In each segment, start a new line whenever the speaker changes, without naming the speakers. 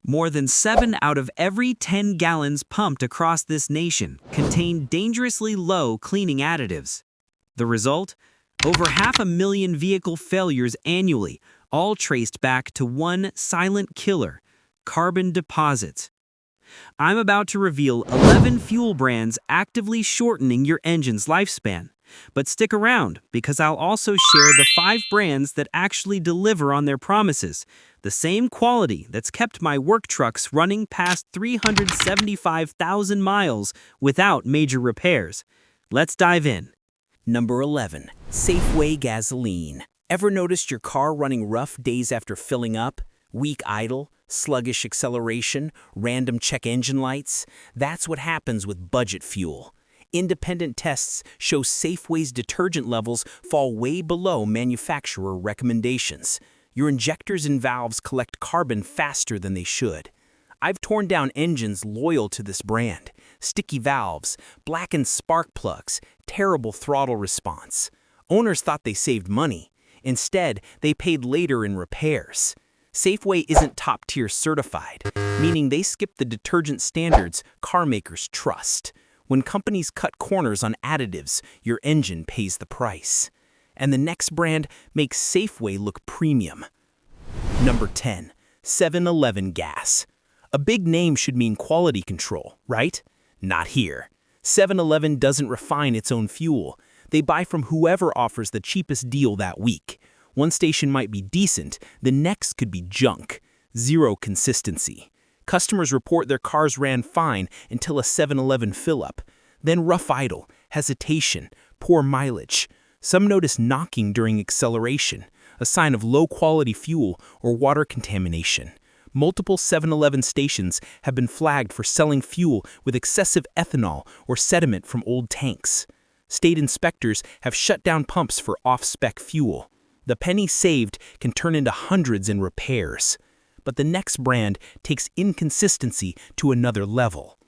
More than 7 out of every 10 gallons pumped across this nation contain dangerously low cleaning additives. The result? Over 500,000 vehicle failures annually, all traced back to one silent killer: carbon deposits. I'm about to reveal 11 fuel brands actively shortening your engine's lifespan. But stick around, because I'll also share the 5 brands that actually deliver on their promises, the same quality that's kept my work trucks running past 375,000 miles without major repairs. Let's dive in.
Number 11. Safeway Gasoline. Ever noticed your car running rough days after filling up? Weak idle, sluggish acceleration, random check engine lights? That's what happens with budget fuel. Independent tests show Safeway's detergent levels fall way below manufacturer recommendations. Your injectors and valves collect carbon faster than they should. I've torn down engines loyal to this brand. Sticky valves, blackened spark plugs, terrible throttle response. Owners thought they saved money. Instead, they paid later in repairs. Safeway isn't top-tier certified, meaning they skip the detergent standards car makers trust. When companies cut corners on additives, your engine pays the price. And the next brand makes Safeway look premium. Number 10. 7-Eleven Gas. A big name should mean quality control, right? Not here. 7-Eleven doesn't refine its own fuel. They buy from whoever offers the cheapest deal that week. One station might be decent, the next could be junk. Zero consistency. Customers report their cars ran fine until a 7-Eleven fill-up. Then rough idle, hesitation, poor mileage. Some notice knocking during acceleration, a sign of low-quality fuel or water contamination. Multiple 7-Eleven stations have been flagged for selling fuel with excessive ethanol or sediment from old tanks. State inspectors have shut down pumps for off-spec fuel. The penny saved can turn into hundreds in repairs. But the next brand takes inconsistency to another level.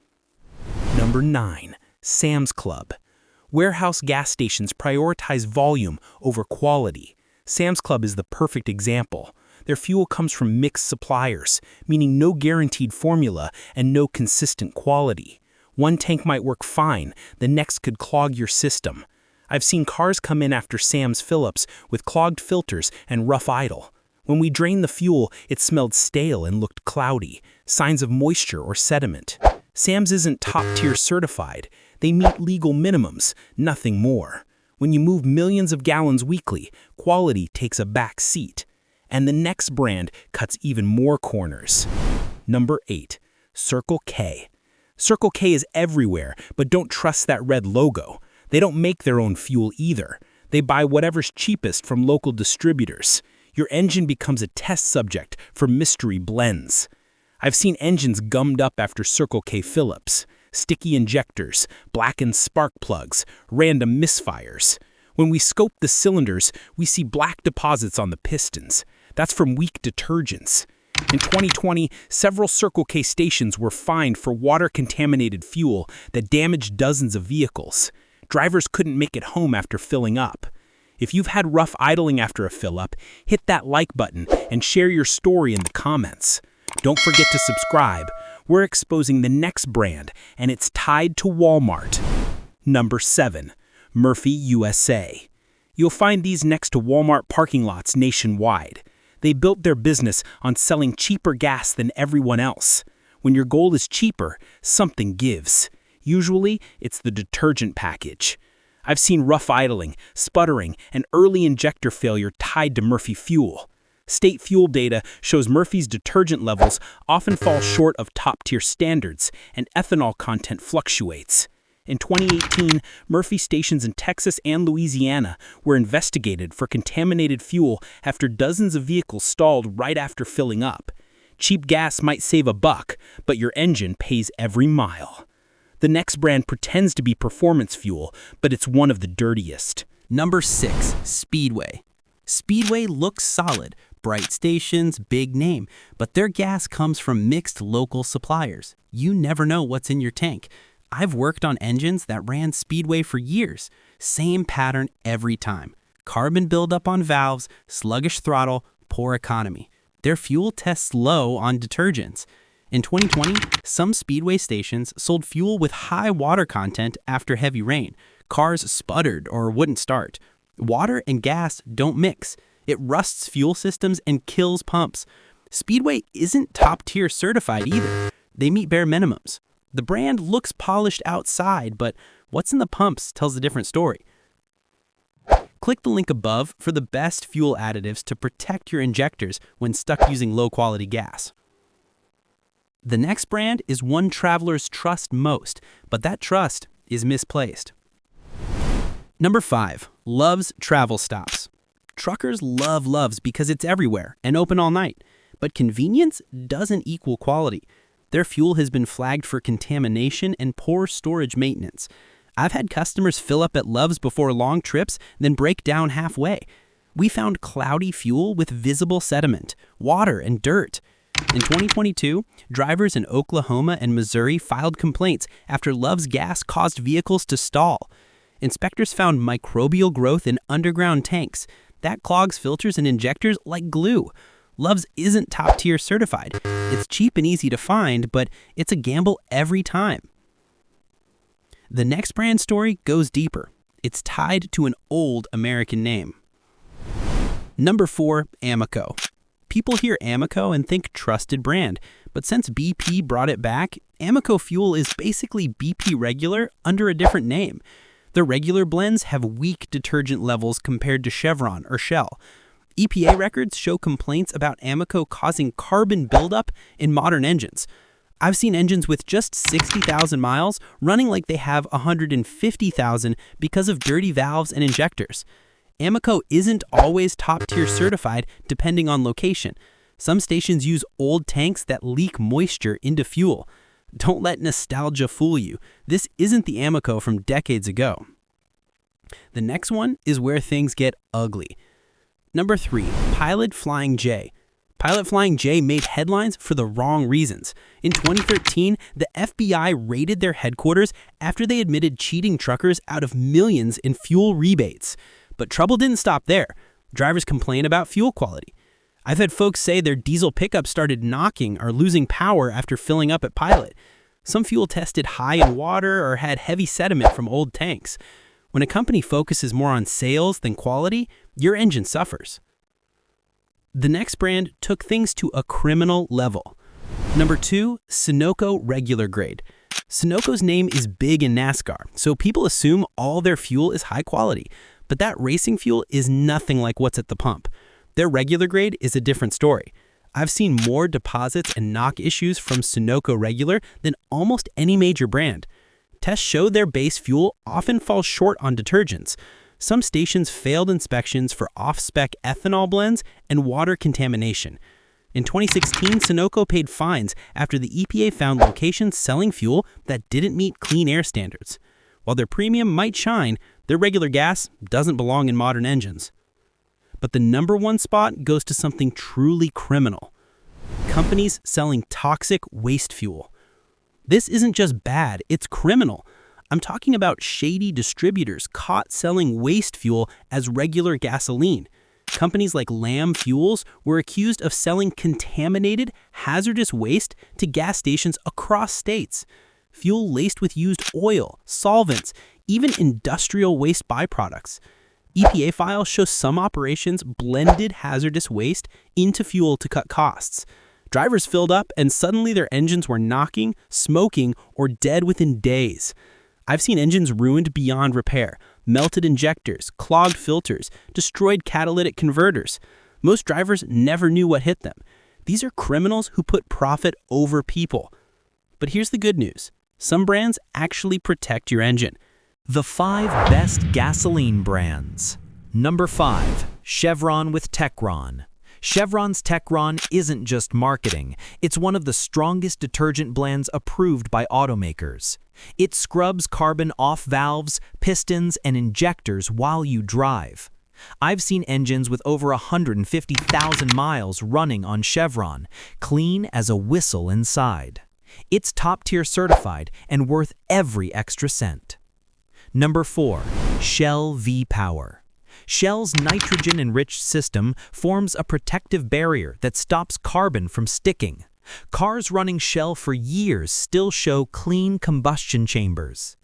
Number 9. Sam's Club. Warehouse gas stations prioritize volume over quality. Sam's Club is the perfect example. Their fuel comes from mixed suppliers, meaning no guaranteed formula and no consistent quality. One tank might work fine, the next could clog your system. I've seen cars come in after Sam's fill-ups with clogged filters and rough idle. When we drained the fuel, it smelled stale and looked cloudy, signs of moisture or sediment. Sam's isn't top-tier certified. They meet legal minimums, nothing more. When you move millions of gallons weekly, quality takes a back seat. And the next brand cuts even more corners. Number 8. Circle K. Circle K is everywhere, but don't trust that red logo. They don't make their own fuel either. They buy whatever's cheapest from local distributors. Your engine becomes a test subject for mystery blends. I've seen engines gummed up after Circle K fill-ups, sticky injectors, blackened spark plugs, random misfires. When we scope the cylinders, we see black deposits on the pistons. That's from weak detergents. In 2020, several Circle K stations were fined for water-contaminated fuel that damaged dozens of vehicles. Drivers couldn't make it home after filling up. If you've had rough idling after a fill-up, hit that like button and share your story in the comments. Don't forget to subscribe. We're exposing the next brand, and it's tied to Walmart. Number 7. Murphy USA. You'll find these next to Walmart parking lots nationwide. They built their business on selling cheaper gas than everyone else. When your goal is cheaper, something gives. Usually, it's the detergent package. I've seen rough idling, sputtering, and early injector failure tied to Murphy fuel. State fuel data shows Murphy's detergent levels often fall short of top-tier standards, and ethanol content fluctuates. In 2018, Murphy stations in Texas and Louisiana were investigated for contaminated fuel after dozens of vehicles stalled right after filling up. Cheap gas might save $1, but your engine pays every mile. The next brand pretends to be performance fuel, but it's one of the dirtiest.
Number 6. Speedway. Speedway looks solid, bright stations, big name, but their gas comes from mixed local suppliers. You never know what's in your tank. I've worked on engines that ran Speedway for years. Same pattern every time. Carbon buildup on valves, sluggish throttle, poor economy. Their fuel tests low on detergents.
In 2020, some speedway stations sold fuel with high water content after heavy rain. Cars sputtered or wouldn't start. Water and gas don't mix. It rusts fuel systems and kills pumps. Speedway isn't top-tier certified either. They meet bare minimums. The brand looks polished outside, but what's in the pumps tells a different story. Click the link above for the best fuel additives to protect your injectors when stuck using low-quality gas. The next brand is one travelers trust most, but that trust is misplaced. Number 5, Love's Travel Stops. Truckers love Love's because it's everywhere and open all night, but convenience doesn't equal quality. Their fuel has been flagged for contamination and poor storage maintenance. I've had customers fill up at Love's before long trips, then break down halfway. We found cloudy fuel with visible sediment, water, and dirt. In 2022, drivers in Oklahoma and Missouri filed complaints after Love's gas caused vehicles to stall. Inspectors found microbial growth in underground tanks. That clogs filters and injectors like glue. Love's isn't top-tier certified. It's cheap and easy to find, but it's a gamble every time. The next brand story goes deeper. It's tied to an old American name. Number 4, Amoco. People hear Amoco and think trusted brand, but since BP brought it back, Amoco fuel is basically BP regular under a different name. The regular blends have weak detergent levels compared to Chevron or Shell. EPA records show complaints about Amoco causing carbon buildup in modern engines. I've seen engines with just 60,000 miles running like they have 150,000 because of dirty valves and injectors. Amoco isn't always top-tier certified depending on location. Some stations use old tanks that leak moisture into fuel. Don't let nostalgia fool you. This isn't the Amoco from decades ago. The next one is where things get ugly. Number 3, Pilot Flying J. Pilot Flying J made headlines for the wrong reasons. In 2013, the FBI raided their headquarters after they admitted cheating truckers out of millions in fuel rebates. But trouble didn't stop there. Drivers complain about fuel quality. I've had folks say their diesel pickup started knocking or losing power after filling up at Pilot. Some fuel tested high in water or had heavy sediment from old tanks. When a company focuses more on sales than quality, your engine suffers. The next brand took things to a criminal level. Number 2, Sunoco Regular Grade. Sunoco's name is big in NASCAR, so people assume all their fuel is high quality. But that racing fuel is nothing like what's at the pump. Their regular grade is a different story. I've seen more deposits and knock issues from Sunoco Regular than almost any major brand. Tests show their base fuel often falls short on detergents. Some stations failed inspections for off-spec ethanol blends and water contamination. In 2016, Sunoco paid fines after the EPA found locations selling fuel that didn't meet clean air standards. While their premium might shine, their regular gas doesn't belong in modern engines. But the number 1 spot goes to something truly criminal. Companies selling toxic waste fuel. This isn't just bad, it's criminal. I'm talking about shady distributors caught selling waste fuel as regular gasoline. Companies like Lamb Fuels were accused of selling contaminated, hazardous waste to gas stations across states. Fuel laced with used oil, solvents, even industrial waste byproducts. EPA files show some operations blended hazardous waste into fuel to cut costs. Drivers filled up and suddenly their engines were knocking, smoking, or dead within days. I've seen engines ruined beyond repair, melted injectors, clogged filters, destroyed catalytic converters. Most drivers never knew what hit them. These are criminals who put profit over people. But here's the good news. Some brands actually protect your engine.
The 5 best gasoline brands. Number 5, Chevron with Techron. Chevron's Techron isn't just marketing. It's one of the strongest detergent blends approved by automakers. It scrubs carbon off valves, pistons, and injectors while you drive. I've seen engines with over 150,000 miles running on Chevron, clean as a whistle inside. It's top-tier certified and worth every extra cent. Number 4, Shell V-Power. Shell's nitrogen-enriched system forms a protective barrier that stops carbon from sticking. Cars running Shell for years still show clean combustion chambers.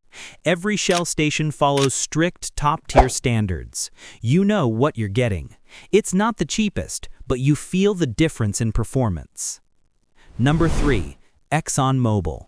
Every Shell station follows strict top-tier standards. You know what you're getting. It's not the cheapest, but you feel the difference in performance. Number 3. ExxonMobil.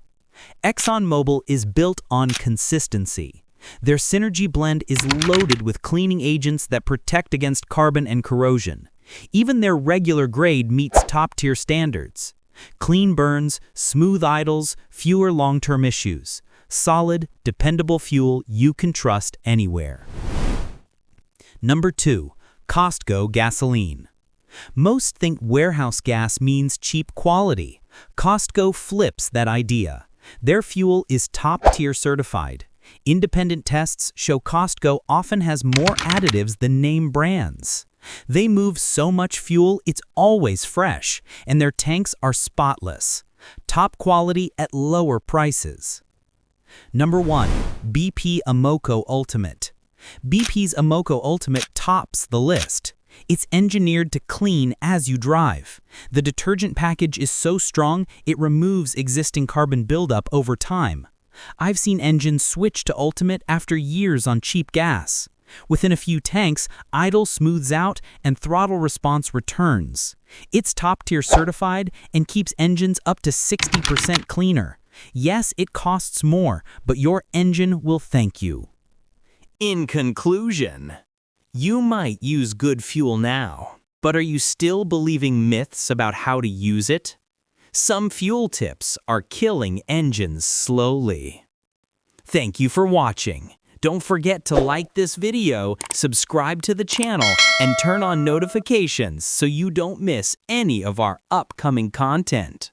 ExxonMobil is built on consistency. Their Synergy blend is loaded with cleaning agents that protect against carbon and corrosion. Even their regular grade meets top-tier standards. Clean burns, smooth idles, fewer long-term issues. Solid, dependable fuel you can trust anywhere. Number 2. Costco gasoline. Most think warehouse gas means cheap quality. Costco flips that idea. Their fuel is top-tier certified. Independent tests show Costco often has more additives than name brands. They move so much fuel it's always fresh, and their tanks are spotless. Top quality at lower prices. Number 1. BP Amoco Ultimate. BP's Amoco Ultimate tops the list. It's engineered to clean as you drive. The detergent package is so strong it removes existing carbon buildup over time. I've seen engines switch to Ultimate after years on cheap gas. Within a few tanks, idle smooths out and throttle response returns. It's top-tier certified and keeps engines up to 60% cleaner. Yes, it costs more, but your engine will thank you. In conclusion, you might use good fuel now, but are you still believing myths about how to use it? Some fuel tips are killing engines slowly. Thank you for watching. Don't forget to like this video, subscribe to the channel, and turn on notifications so you don't miss any of our upcoming content.